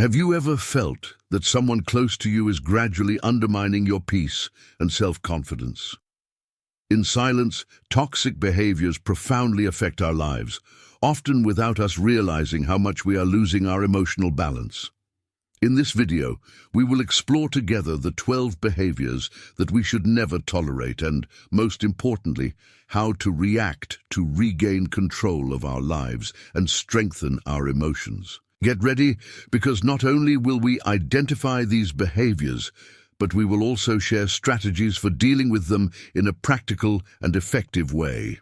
Have you ever felt that someone close to you is gradually undermining your peace and self-confidence? In silence, toxic behaviors profoundly affect our lives, often without us realizing how much we are losing our emotional balance. In this video, we will explore together the 12 behaviors that we should never tolerate and, most importantly, how to react to regain control of our lives and strengthen our emotions. Get ready, because not only will we identify these behaviors, but we will also share strategies for dealing with them in a practical and effective way.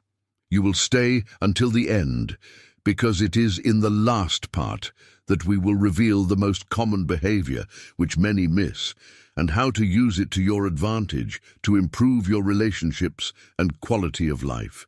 You will stay until the end, because it is in the last part that we will reveal the most common behavior which many miss, and how to use it to your advantage to improve your relationships and quality of life.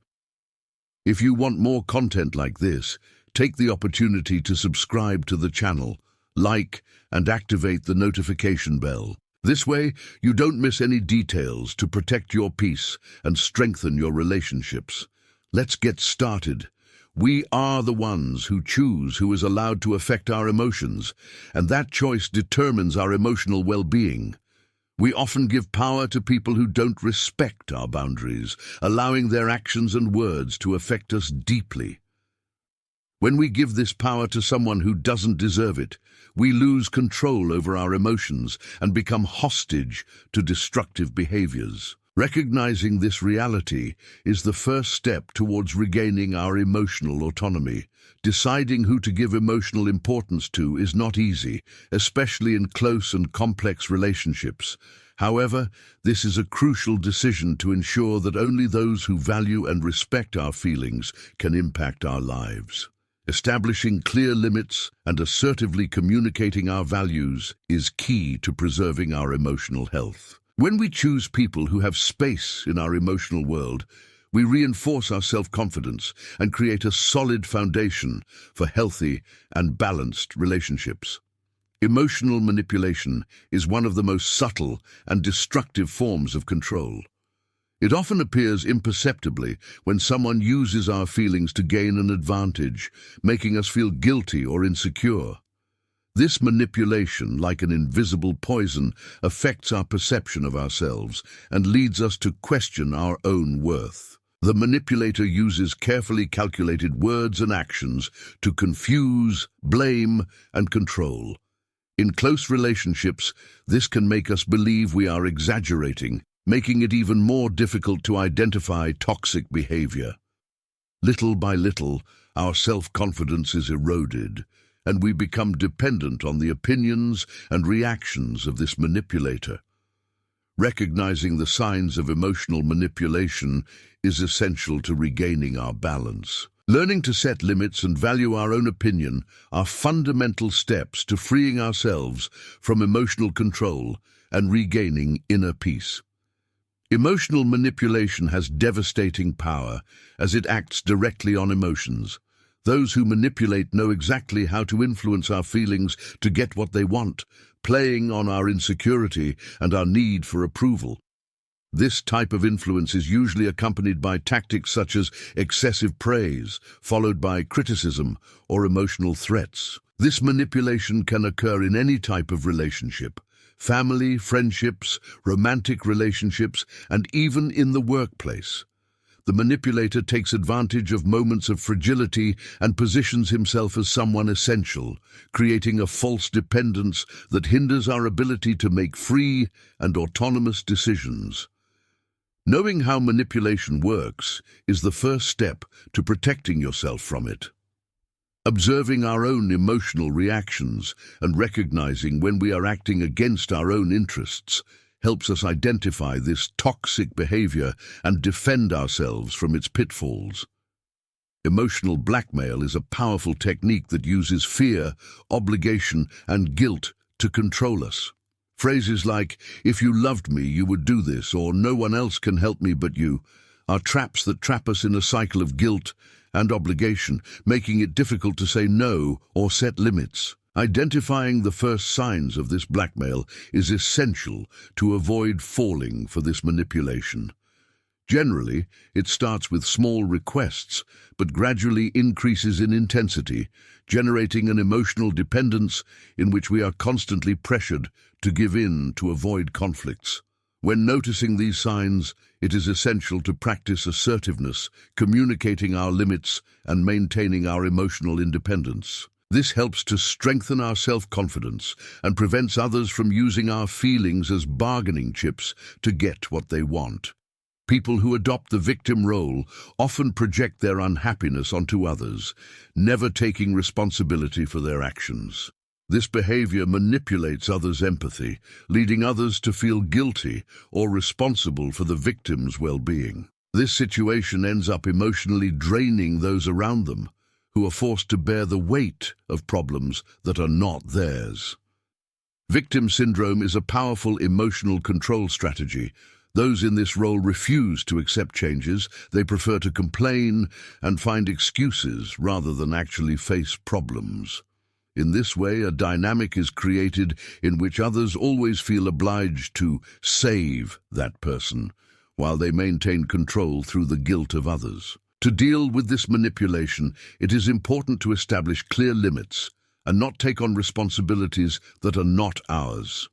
If you want more content like this, take the opportunity to subscribe to the channel, like, and activate the notification bell. This way, you don't miss any details to protect your peace and strengthen your relationships. Let's get started. We are the ones who choose who is allowed to affect our emotions, and that choice determines our emotional well-being. We often give power to people who don't respect our boundaries, allowing their actions and words to affect us deeply. When we give this power to someone who doesn't deserve it, we lose control over our emotions and become hostage to destructive behaviors. Recognizing this reality is the first step towards regaining our emotional autonomy. Deciding who to give emotional importance to is not easy, especially in close and complex relationships. However, this is a crucial decision to ensure that only those who value and respect our feelings can impact our lives. Establishing clear limits and assertively communicating our values is key to preserving our emotional health. When we choose people who have space in our emotional world, we reinforce our self-confidence and create a solid foundation for healthy and balanced relationships. Emotional manipulation is one of the most subtle and destructive forms of control. It often appears imperceptibly when someone uses our feelings to gain an advantage, making us feel guilty or insecure. This manipulation, like an invisible poison, affects our perception of ourselves and leads us to question our own worth. The manipulator uses carefully calculated words and actions to confuse, blame, and control. In close relationships, this can make us believe we are exaggerating, making it even more difficult to identify toxic behavior. Little by little, our self-confidence is eroded, and we become dependent on the opinions and reactions of this manipulator. Recognizing the signs of emotional manipulation is essential to regaining our balance. Learning to set limits and value our own opinion are fundamental steps to freeing ourselves from emotional control and regaining inner peace. Emotional manipulation has devastating power as it acts directly on emotions. Those who manipulate know exactly how to influence our feelings to get what they want, playing on our insecurity and our need for approval. This type of influence is usually accompanied by tactics such as excessive praise, followed by criticism or emotional threats. This manipulation can occur in any type of relationship: family, friendships, romantic relationships, and even in the workplace. The manipulator takes advantage of moments of fragility and positions himself as someone essential, creating a false dependence that hinders our ability to make free and autonomous decisions. Knowing how manipulation works is the first step to protecting yourself from it. Observing our own emotional reactions and recognizing when we are acting against our own interests helps us identify this toxic behavior and defend ourselves from its pitfalls. Emotional blackmail is a powerful technique that uses fear, obligation, and guilt to control us. Phrases like, "If you loved me, you would do this," or "No one else can help me but you," are traps that trap us in a cycle of guilt and obligation, making it difficult to say no or set limits. Identifying the first signs of this blackmail is essential to avoid falling for this manipulation. Generally, it starts with small requests, but gradually increases in intensity, generating an emotional dependence in which we are constantly pressured to give in to avoid conflicts. When noticing these signs, it is essential to practice assertiveness, communicating our limits and maintaining our emotional independence. This helps to strengthen our self-confidence and prevents others from using our feelings as bargaining chips to get what they want. People who adopt the victim role often project their unhappiness onto others, never taking responsibility for their actions. This behavior manipulates others' empathy, leading others to feel guilty or responsible for the victim's well-being. This situation ends up emotionally draining those around them, who are forced to bear the weight of problems that are not theirs. Victim syndrome is a powerful emotional control strategy. Those in this role refuse to accept changes. They prefer to complain and find excuses rather than actually face problems. In this way, a dynamic is created in which others always feel obliged to save that person, while they maintain control through the guilt of others. To deal with this manipulation, it is important to establish clear limits and not take on responsibilities that are not ours.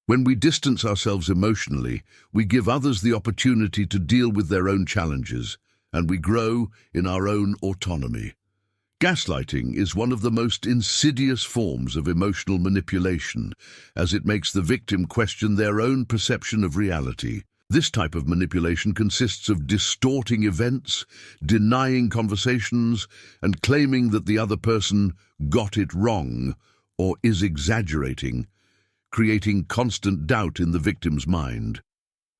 When we distance ourselves emotionally, we give others the opportunity to deal with their own challenges, and we grow in our own autonomy. Gaslighting is one of the most insidious forms of emotional manipulation, as it makes the victim question their own perception of reality. This type of manipulation consists of distorting events, denying conversations, and claiming that the other person got it wrong or is exaggerating, creating constant doubt in the victim's mind.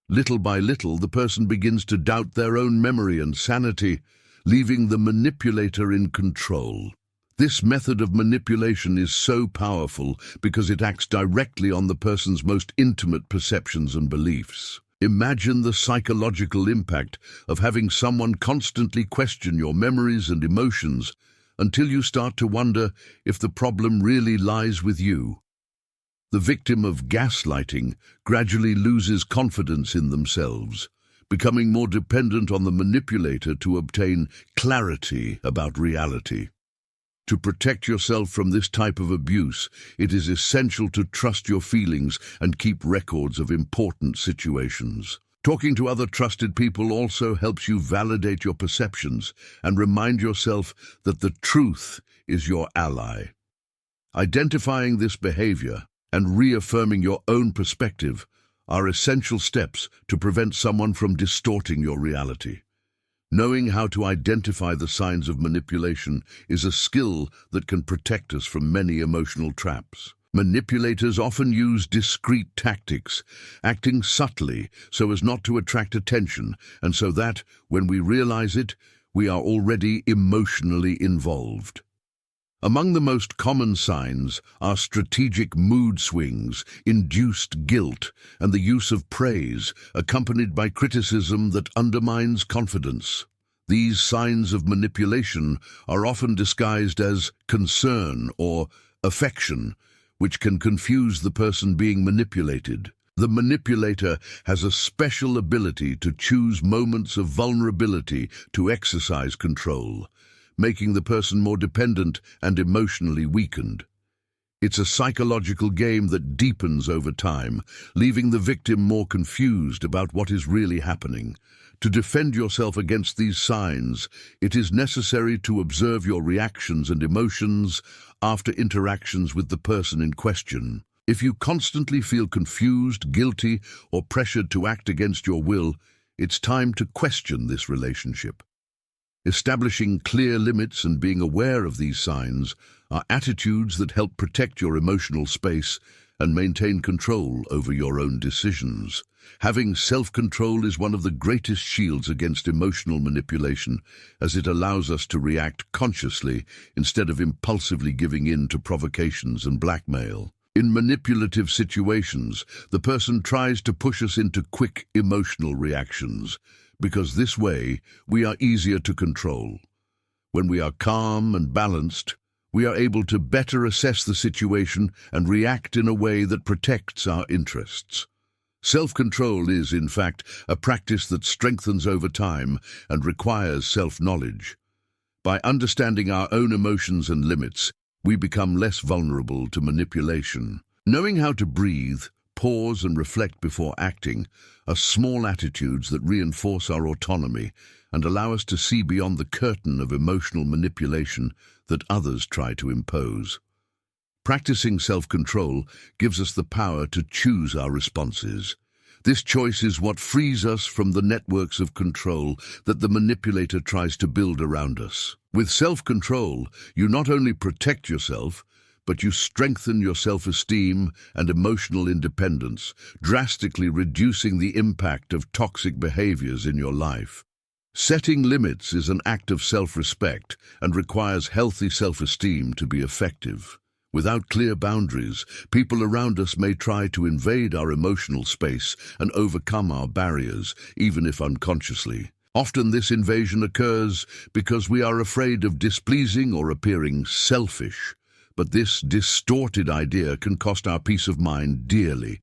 Little by little, the person begins to doubt their own memory and sanity, leaving the manipulator in control. This method of manipulation is so powerful because it acts directly on the person's most intimate perceptions and beliefs. Imagine the psychological impact of having someone constantly question your memories and emotions until you start to wonder if the problem really lies with you. The victim of gaslighting gradually loses confidence in themselves, becoming more dependent on the manipulator to obtain clarity about reality. To protect yourself from this type of abuse, it is essential to trust your feelings and keep records of important situations. Talking to other trusted people also helps you validate your perceptions and remind yourself that the truth is your ally. Identifying this behavior and reaffirming your own perspective are essential steps to prevent someone from distorting your reality. Knowing how to identify the signs of manipulation is a skill that can protect us from many emotional traps. Manipulators often use discreet tactics, acting subtly so as not to attract attention, and so that, when we realize it, we are already emotionally involved. Among the most common signs are strategic mood swings, induced guilt, and the use of praise, accompanied by criticism that undermines confidence. These signs of manipulation are often disguised as concern or affection, which can confuse the person being manipulated. The manipulator has a special ability to choose moments of vulnerability to exercise control, making the person more dependent and emotionally weakened. It's a psychological game that deepens over time, leaving the victim more confused about what is really happening. To defend yourself against these signs, it is necessary to observe your reactions and emotions after interactions with the person in question. If you constantly feel confused, guilty, or pressured to act against your will, it's time to question this relationship. Establishing clear limits and being aware of these signs are attitudes that help protect your emotional space and maintain control over your own decisions. Having self-control is one of the greatest shields against emotional manipulation, as it allows us to react consciously instead of impulsively giving in to provocations and blackmail. In manipulative situations, the person tries to push us into quick emotional reactions, because this way we are easier to control. When we are calm and balanced, we are able to better assess the situation and react in a way that protects our interests. Self-control is, in fact, a practice that strengthens over time and requires self-knowledge. By understanding our own emotions and limits, we become less vulnerable to manipulation. Knowing how to breathe, pause and reflect before acting are small attitudes that reinforce our autonomy and allow us to see beyond the curtain of emotional manipulation that others try to impose. Practicing self-control gives us the power to choose our responses. This choice is what frees us from the networks of control that the manipulator tries to build around us. With self-control, you not only protect yourself, but you strengthen your self-esteem and emotional independence, drastically reducing the impact of toxic behaviors in your life. Setting limits is an act of self-respect and requires healthy self-esteem to be effective. Without clear boundaries, people around us may try to invade our emotional space and overcome our barriers, even if unconsciously. Often this invasion occurs because we are afraid of displeasing or appearing selfish. But this distorted idea can cost our peace of mind dearly.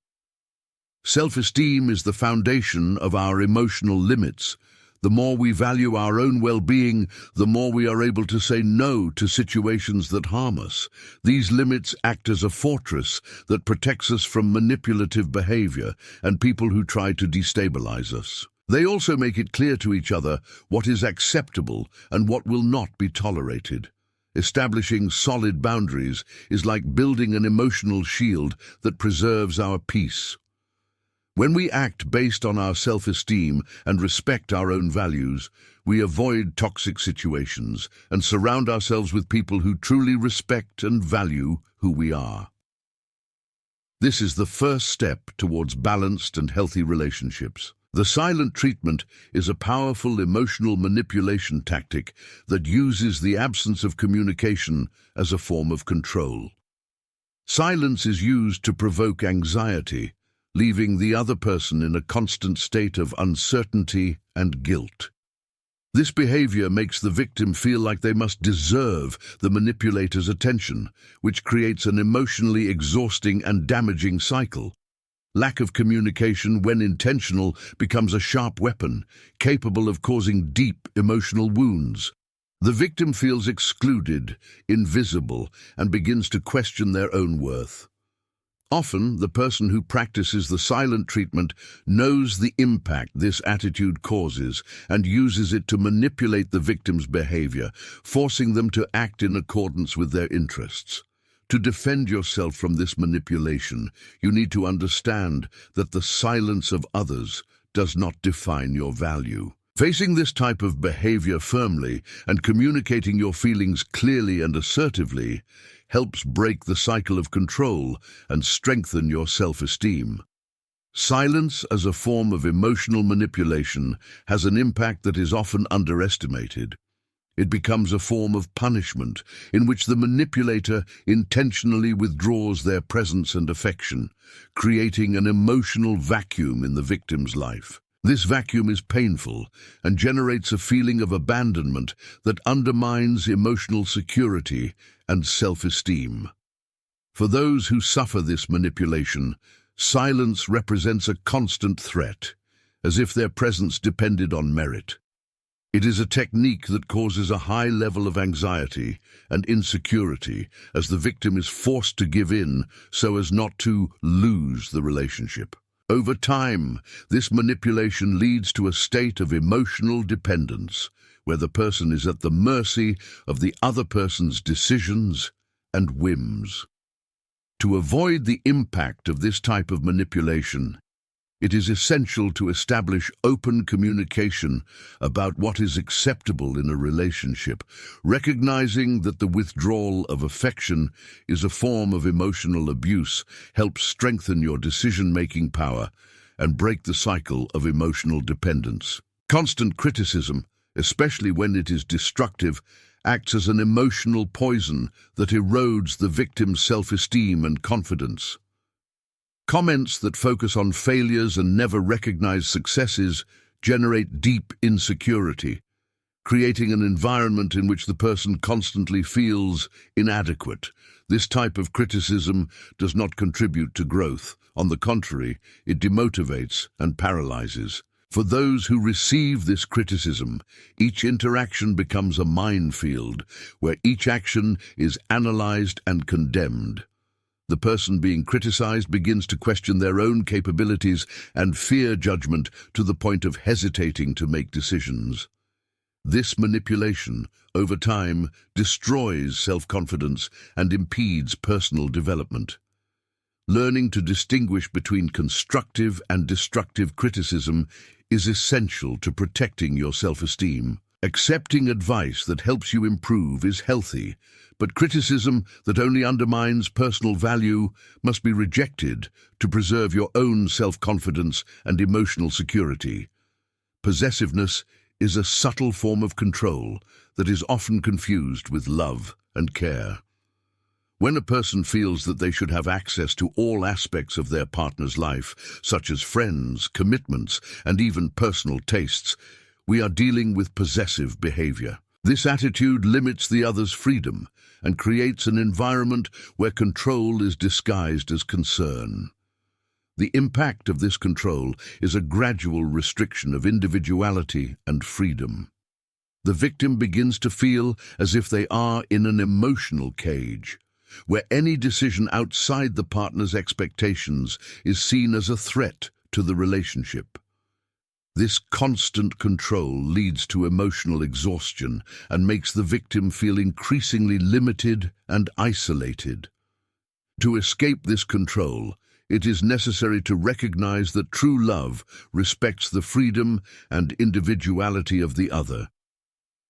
Self-esteem is the foundation of our emotional limits. The more we value our own well-being, the more we are able to say no to situations that harm us. These limits act as a fortress that protects us from manipulative behavior and people who try to destabilize us. They also make it clear to each other what is acceptable and what will not be tolerated. Establishing solid boundaries is like building an emotional shield that preserves our peace. When we act based on our self-esteem and respect our own values, we avoid toxic situations and surround ourselves with people who truly respect and value who we are. This is the first step towards balanced and healthy relationships. The silent treatment is a powerful emotional manipulation tactic that uses the absence of communication as a form of control. Silence is used to provoke anxiety, leaving the other person in a constant state of uncertainty and guilt. This behavior makes the victim feel like they must deserve the manipulator's attention, which creates an emotionally exhausting and damaging cycle. Lack of communication, when intentional, becomes a sharp weapon, capable of causing deep emotional wounds. The victim feels excluded, invisible, and begins to question their own worth. Often, the person who practices the silent treatment knows the impact this attitude causes and uses it to manipulate the victim's behavior, forcing them to act in accordance with their interests. To defend yourself from this manipulation, you need to understand that the silence of others does not define your value. Facing this type of behavior firmly and communicating your feelings clearly and assertively helps break the cycle of control and strengthen your self-esteem. Silence as a form of emotional manipulation has an impact that is often underestimated. It becomes a form of punishment in which the manipulator intentionally withdraws their presence and affection, creating an emotional vacuum in the victim's life. This vacuum is painful and generates a feeling of abandonment that undermines emotional security and self-esteem. For those who suffer this manipulation, silence represents a constant threat, as if their presence depended on merit. It is a technique that causes a high level of anxiety and insecurity as the victim is forced to give in so as not to lose the relationship. Over time, this manipulation leads to a state of emotional dependence, where the person is at the mercy of the other person's decisions and whims. To avoid the impact of this type of manipulation, it is essential to establish open communication about what is acceptable in a relationship, recognizing that the withdrawal of affection is a form of emotional abuse helps strengthen your decision-making power and break the cycle of emotional dependence. Constant criticism, especially when it is destructive, acts as an emotional poison that erodes the victim's self-esteem and confidence. Comments that focus on failures and never recognize successes generate deep insecurity, creating an environment in which the person constantly feels inadequate. This type of criticism does not contribute to growth. On the contrary, it demotivates and paralyzes. For those who receive this criticism, each interaction becomes a minefield where each action is analyzed and condemned. The person being criticized begins to question their own capabilities and fear judgment to the point of hesitating to make decisions. This manipulation, over time, destroys self-confidence and impedes personal development. Learning to distinguish between constructive and destructive criticism is essential to protecting your self-esteem. Accepting advice that helps you improve is healthy, but criticism that only undermines personal value must be rejected to preserve your own self-confidence and emotional security. Possessiveness is a subtle form of control that is often confused with love and care. When a person feels that they should have access to all aspects of their partner's life, such as friends, commitments, and even personal tastes, we are dealing with possessive behavior. This attitude limits the other's freedom and creates an environment where control is disguised as concern. The impact of this control is a gradual restriction of individuality and freedom. The victim begins to feel as if they are in an emotional cage, where any decision outside the partner's expectations is seen as a threat to the relationship. This constant control leads to emotional exhaustion and makes the victim feel increasingly limited and isolated. To escape this control, it is necessary to recognize that true love respects the freedom and individuality of the other.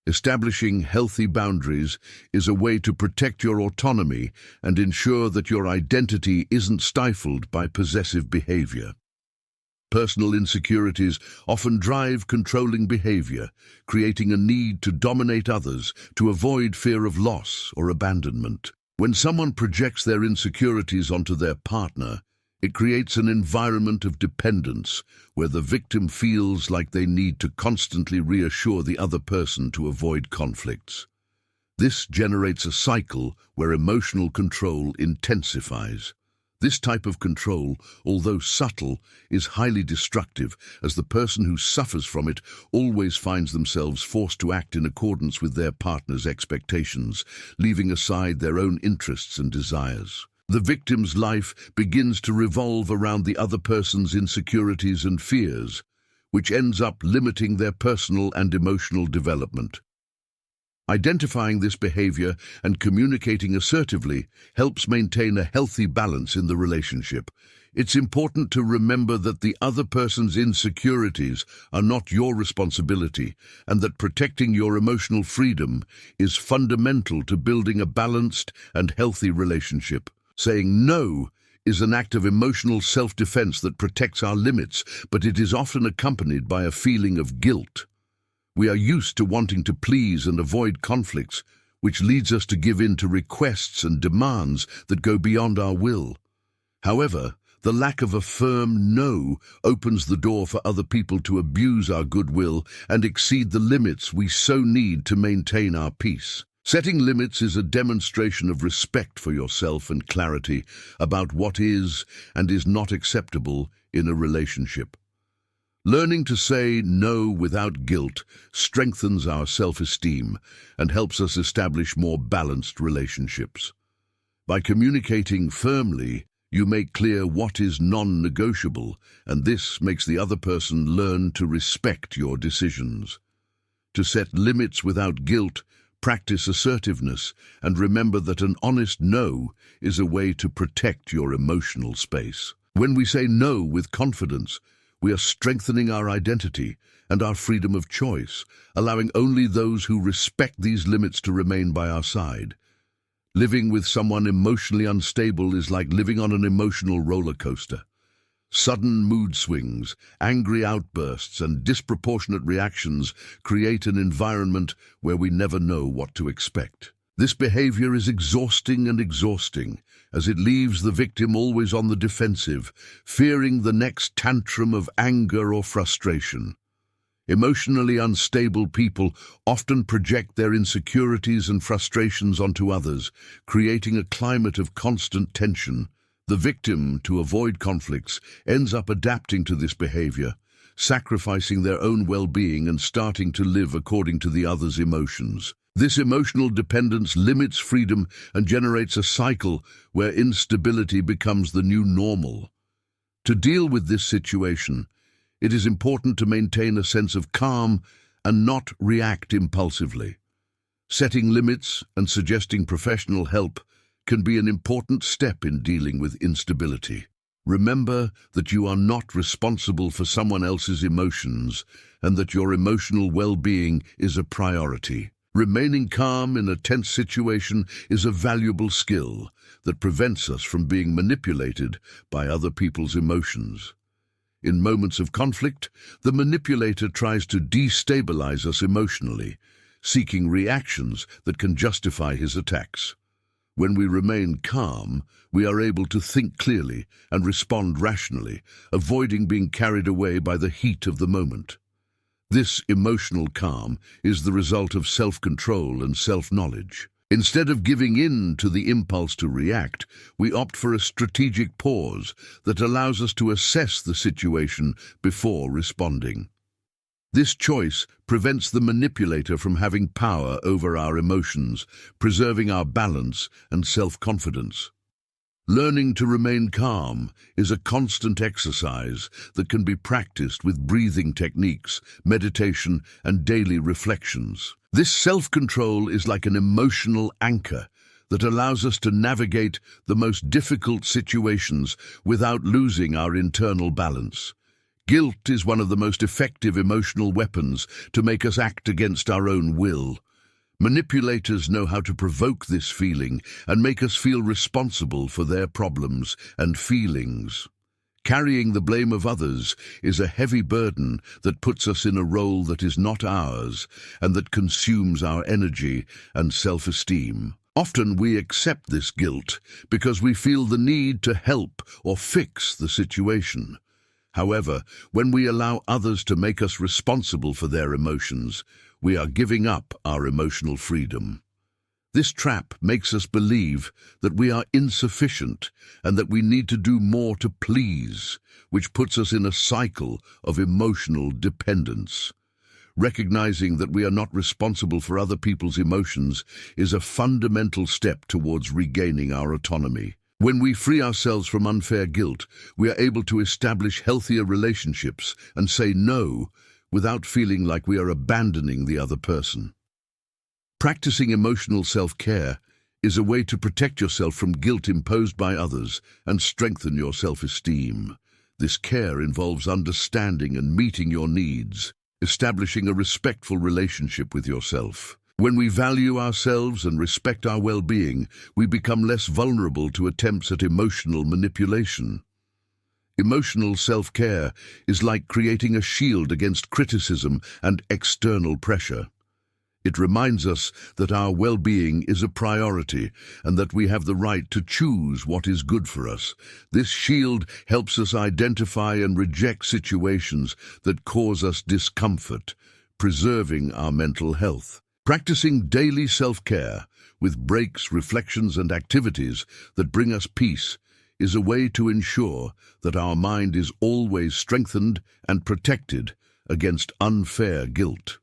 Establishing healthy boundaries is a way to protect your autonomy and ensure that your identity isn't stifled by possessive behavior. Personal insecurities often drive controlling behavior, creating a need to dominate others to avoid fear of loss or abandonment. When someone projects their insecurities onto their partner, it creates an environment of dependence where the victim feels like they need to constantly reassure the other person to avoid conflicts. This generates a cycle where emotional control intensifies. This type of control, although subtle, is highly destructive, as the person who suffers from it always finds themselves forced to act in accordance with their partner's expectations, leaving aside their own interests and desires. The victim's life begins to revolve around the other person's insecurities and fears, which ends up limiting their personal and emotional development. Identifying this behavior and communicating assertively helps maintain a healthy balance in the relationship. It's important to remember that the other person's insecurities are not your responsibility, and that protecting your emotional freedom is fundamental to building a balanced and healthy relationship. Saying no is an act of emotional self-defense that protects our limits, but it is often accompanied by a feeling of guilt. We are used to wanting to please and avoid conflicts, which leads us to give in to requests and demands that go beyond our will. However, the lack of a firm no opens the door for other people to abuse our goodwill and exceed the limits we so need to maintain our peace. Setting limits is a demonstration of respect for yourself and clarity about what is and is not acceptable in a relationship. Learning to say no without guilt strengthens our self-esteem and helps us establish more balanced relationships. By communicating firmly, you make clear what is non-negotiable, and this makes the other person learn to respect your decisions. To set limits without guilt, practice assertiveness, and remember that an honest no is a way to protect your emotional space. When we say no with confidence, we are strengthening our identity and our freedom of choice, allowing only those who respect these limits to remain by our side. Living with someone emotionally unstable is like living on an emotional roller coaster. Sudden mood swings, angry outbursts, and disproportionate reactions create an environment where we never know what to expect. This behavior is exhausting, as it leaves the victim always on the defensive, fearing the next tantrum of anger or frustration. Emotionally unstable people often project their insecurities and frustrations onto others, creating a climate of constant tension. The victim, to avoid conflicts, ends up adapting to this behavior, sacrificing their own well-being and starting to live according to the other's emotions. This emotional dependence limits freedom and generates a cycle where instability becomes the new normal. To deal with this situation, it is important to maintain a sense of calm and not react impulsively. Setting limits and suggesting professional help can be an important step in dealing with instability. Remember that you are not responsible for someone else's emotions and that your emotional well-being is a priority. Remaining calm in a tense situation is a valuable skill that prevents us from being manipulated by other people's emotions. In moments of conflict, the manipulator tries to destabilize us emotionally, seeking reactions that can justify his attacks. When we remain calm, we are able to think clearly and respond rationally, avoiding being carried away by the heat of the moment. This emotional calm is the result of self-control and self-knowledge. Instead of giving in to the impulse to react, we opt for a strategic pause that allows us to assess the situation before responding. This choice prevents the manipulator from having power over our emotions, preserving our balance and self-confidence. Learning to remain calm is a constant exercise that can be practiced with breathing techniques, meditation, and daily reflections. This self-control is like an emotional anchor that allows us to navigate the most difficult situations without losing our internal balance. Guilt is one of the most effective emotional weapons to make us act against our own will. Manipulators know how to provoke this feeling and make us feel responsible for their problems and feelings. Carrying the blame of others is a heavy burden that puts us in a role that is not ours and that consumes our energy and self-esteem. Often we accept this guilt because we feel the need to help or fix the situation. However, when we allow others to make us responsible for their emotions, we are giving up our emotional freedom. This trap makes us believe that we are insufficient and that we need to do more to please, which puts us in a cycle of emotional dependence. Recognizing that we are not responsible for other people's emotions is a fundamental step towards regaining our autonomy. When we free ourselves from unfair guilt, we are able to establish healthier relationships and say no without feeling like we are abandoning the other person. Practicing emotional self-care is a way to protect yourself from guilt imposed by others and strengthen your self-esteem. This care involves understanding and meeting your needs, establishing a respectful relationship with yourself. When we value ourselves and respect our well-being, we become less vulnerable to attempts at emotional manipulation. Emotional self-care is like creating a shield against criticism and external pressure. It reminds us that our well-being is a priority and that we have the right to choose what is good for us. This shield helps us identify and reject situations that cause us discomfort, preserving our mental health. Practicing daily self-care with breaks, reflections, and activities that bring us peace is a way to ensure that our mind is always strengthened and protected against unfair guilt.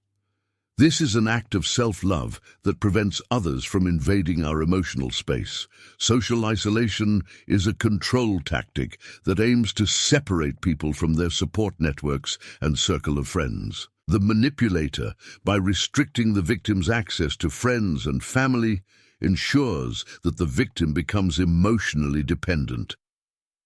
This is an act of self-love that prevents others from invading our emotional space. Social isolation is a control tactic that aims to separate people from their support networks and circle of friends. The manipulator, by restricting the victim's access to friends and family, ensures that the victim becomes emotionally dependent.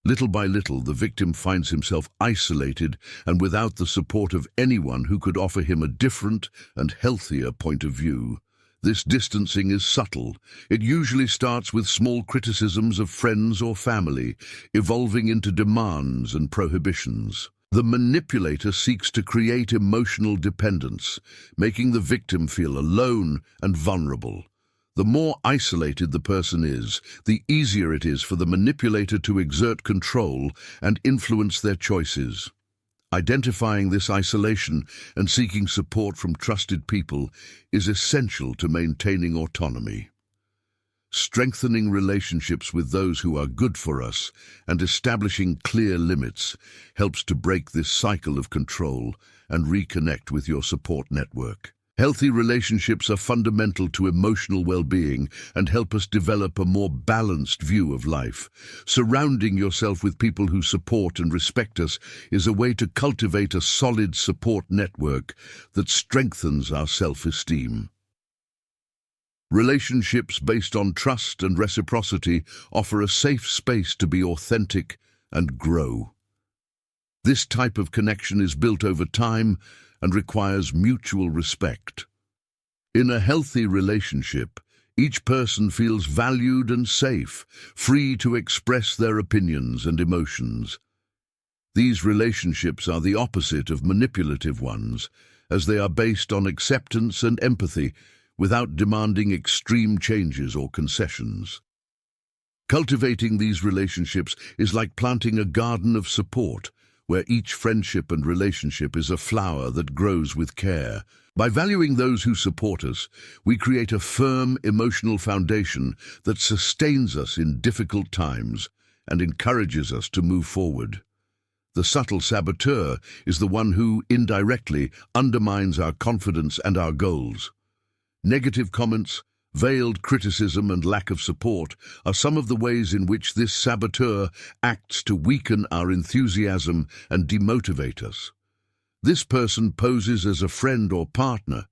Little by little, the victim finds himself isolated and without the support of anyone who could offer him a different and healthier point of view. This distancing is subtle. It usually starts with small criticisms of friends or family, evolving into demands and prohibitions. The manipulator seeks to create emotional dependence, making the victim feel alone and vulnerable. The more isolated the person is, the easier it is for the manipulator to exert control and influence their choices. Identifying this isolation and seeking support from trusted people is essential to maintaining autonomy. Strengthening relationships with those who are good for us and establishing clear limits helps to break this cycle of control and reconnect with your support network. Healthy relationships are fundamental to emotional well-being and help us develop a more balanced view of life. Surrounding yourself with people who support and respect us is a way to cultivate a solid support network that strengthens our self-esteem. Relationships based on trust and reciprocity offer a safe space to be authentic and grow. This type of connection is built over time and requires mutual respect. In a healthy relationship, each person feels valued and safe, free to express their opinions and emotions. These relationships are the opposite of manipulative ones, as they are based on acceptance and empathy without demanding extreme changes or concessions. Cultivating these relationships is like planting a garden of support, where each friendship and relationship is a flower that grows with care. By valuing those who support us, we create a firm emotional foundation that sustains us in difficult times and encourages us to move forward. The subtle saboteur is the one who, indirectly, undermines our confidence and our goals. Negative comments, veiled criticism and lack of support are some of the ways in which this saboteur acts to weaken our enthusiasm and demotivate us. This person poses as a friend or partner,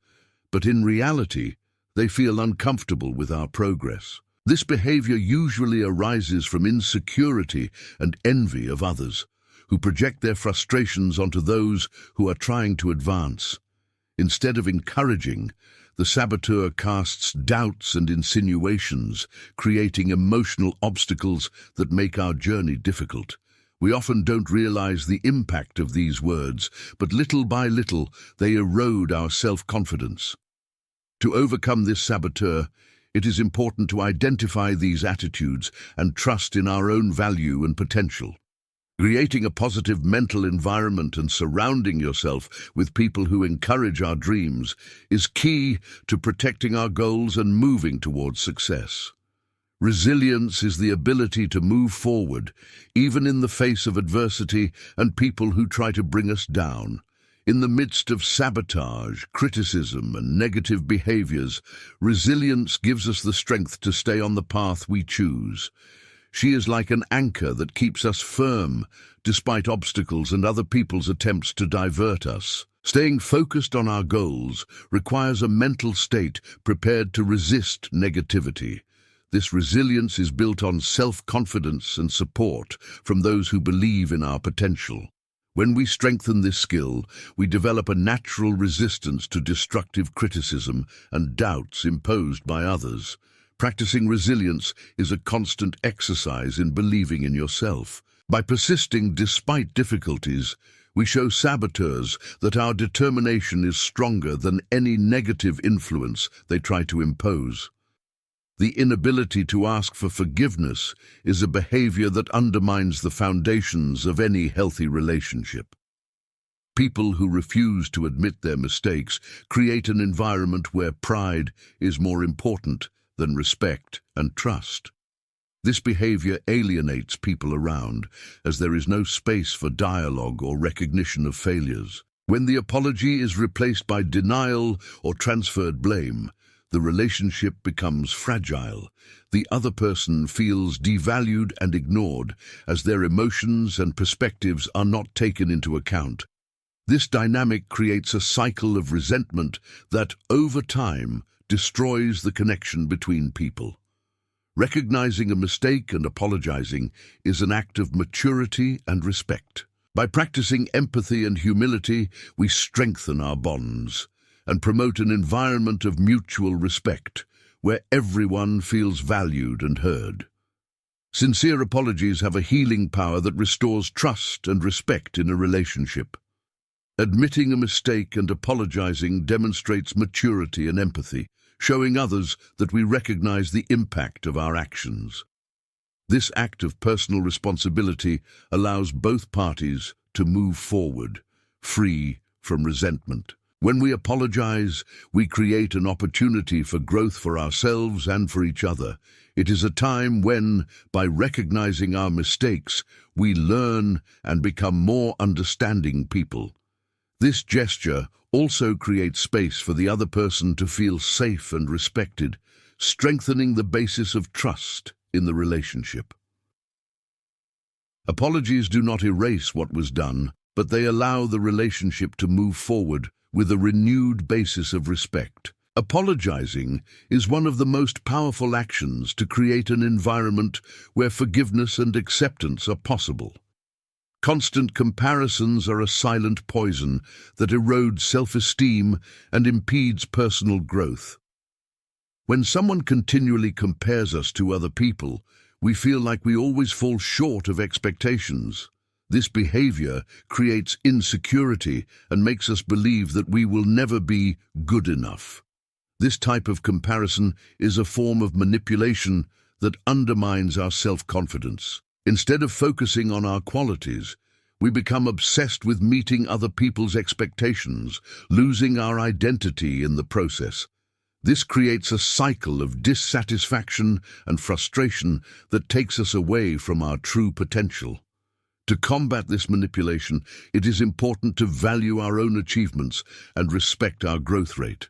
but in reality, they feel uncomfortable with our progress. This behavior usually arises from insecurity and envy of others, who project their frustrations onto those who are trying to advance. Instead of encouraging, the saboteur casts doubts and insinuations, creating emotional obstacles that make our journey difficult. We often don't realize the impact of these words, but little by little, they erode our self-confidence. To overcome this saboteur, it is important to identify these attitudes and trust in our own value and potential. Creating a positive mental environment and surrounding yourself with people who encourage our dreams is key to protecting our goals and moving towards success. Resilience is the ability to move forward, even in the face of adversity and people who try to bring us down. In the midst of sabotage, criticism, and negative behaviors, resilience gives us the strength to stay on the path we choose. She is like an anchor that keeps us firm, despite obstacles and other people's attempts to divert us. Staying focused on our goals requires a mental state prepared to resist negativity. This resilience is built on self-confidence and support from those who believe in our potential. When we strengthen this skill, we develop a natural resistance to destructive criticism and doubts imposed by others. Practicing resilience is a constant exercise in believing in yourself. By persisting despite difficulties, we show saboteurs that our determination is stronger than any negative influence they try to impose. The inability to ask for forgiveness is a behavior that undermines the foundations of any healthy relationship. People who refuse to admit their mistakes create an environment where pride is more important than respect and trust. This behavior alienates people around, as there is no space for dialogue or recognition of failures. When the apology is replaced by denial or transferred blame, the relationship becomes fragile. The other person feels devalued and ignored, as their emotions and perspectives are not taken into account. This dynamic creates a cycle of resentment that, over time, destroys the connection between people. Recognizing a mistake and apologizing is an act of maturity and respect. By practicing empathy and humility, we strengthen our bonds and promote an environment of mutual respect, where everyone feels valued and heard. Sincere apologies have a healing power that restores trust and respect in a relationship. Admitting a mistake and apologizing demonstrates maturity and empathy, showing others that we recognize the impact of our actions. This act of personal responsibility allows both parties to move forward, free from resentment. When we apologize, we create an opportunity for growth for ourselves and for each other. It is a time when, by recognizing our mistakes, we learn and become more understanding people. This gesture also creates space for the other person to feel safe and respected, strengthening the basis of trust in the relationship. Apologies do not erase what was done, but they allow the relationship to move forward with a renewed basis of respect. Apologizing is one of the most powerful actions to create an environment where forgiveness and acceptance are possible. Constant comparisons are a silent poison that erodes self-esteem and impedes personal growth. When someone continually compares us to other people, we feel like we always fall short of expectations. This behavior creates insecurity and makes us believe that we will never be good enough. This type of comparison is a form of manipulation that undermines our self-confidence. Instead of focusing on our qualities, we become obsessed with meeting other people's expectations, losing our identity in the process. This creates a cycle of dissatisfaction and frustration that takes us away from our true potential. To combat this manipulation, it is important to value our own achievements and respect our growth rate.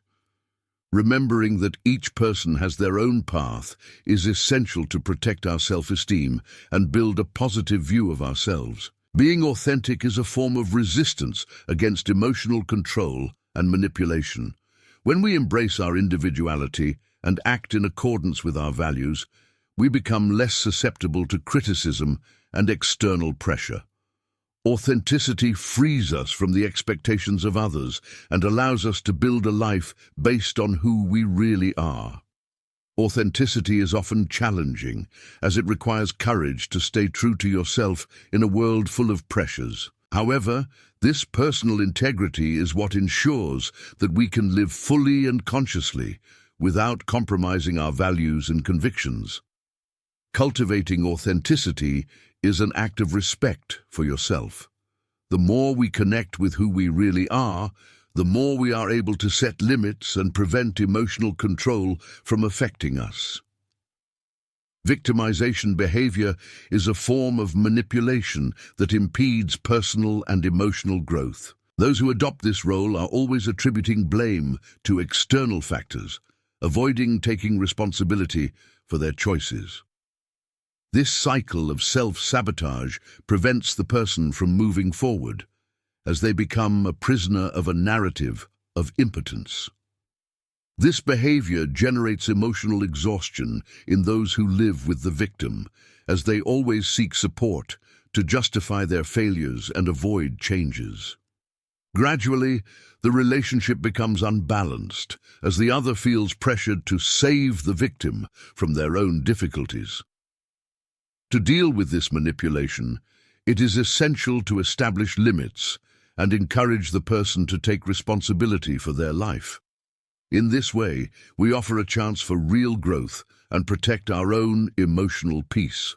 Remembering that each person has their own path is essential to protect our self-esteem and build a positive view of ourselves. Being authentic is a form of resistance against emotional control and manipulation. When we embrace our individuality and act in accordance with our values, we become less susceptible to criticism and external pressure. Authenticity frees us from the expectations of others and allows us to build a life based on who we really are. Authenticity is often challenging, as it requires courage to stay true to yourself in a world full of pressures. However, this personal integrity is what ensures that we can live fully and consciously without compromising our values and convictions. Cultivating authenticity is an act of respect for yourself. The more we connect with who we really are, the more we are able to set limits and prevent emotional control from affecting us. Victimization behavior is a form of manipulation that impedes personal and emotional growth. Those who adopt this role are always attributing blame to external factors, avoiding taking responsibility for their choices. This cycle of self-sabotage prevents the person from moving forward, as they become a prisoner of a narrative of impotence. This behavior generates emotional exhaustion in those who live with the victim, as they always seek support to justify their failures and avoid changes. Gradually, the relationship becomes unbalanced, as the other feels pressured to save the victim from their own difficulties. To deal with this manipulation, it is essential to establish limits and encourage the person to take responsibility for their life. In this way, we offer a chance for real growth and protect our own emotional peace.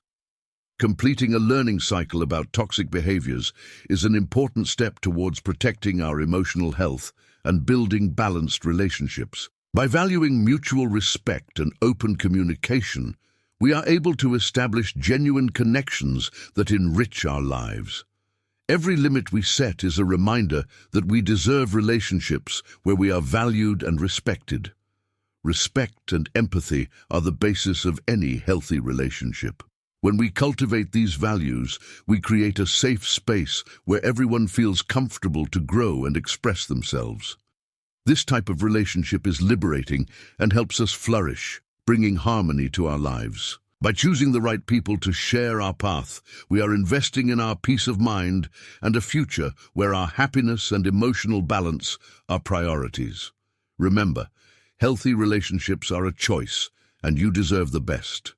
Completing a learning cycle about toxic behaviors is an important step towards protecting our emotional health and building balanced relationships. By valuing mutual respect and open communication, we are able to establish genuine connections that enrich our lives. Every limit we set is a reminder that we deserve relationships where we are valued and respected. Respect and empathy are the basis of any healthy relationship. When we cultivate these values, we create a safe space where everyone feels comfortable to grow and express themselves. This type of relationship is liberating and helps us flourish, bringing harmony to our lives. By choosing the right people to share our path, we are investing in our peace of mind and a future where our happiness and emotional balance are priorities. Remember, healthy relationships are a choice, and you deserve the best.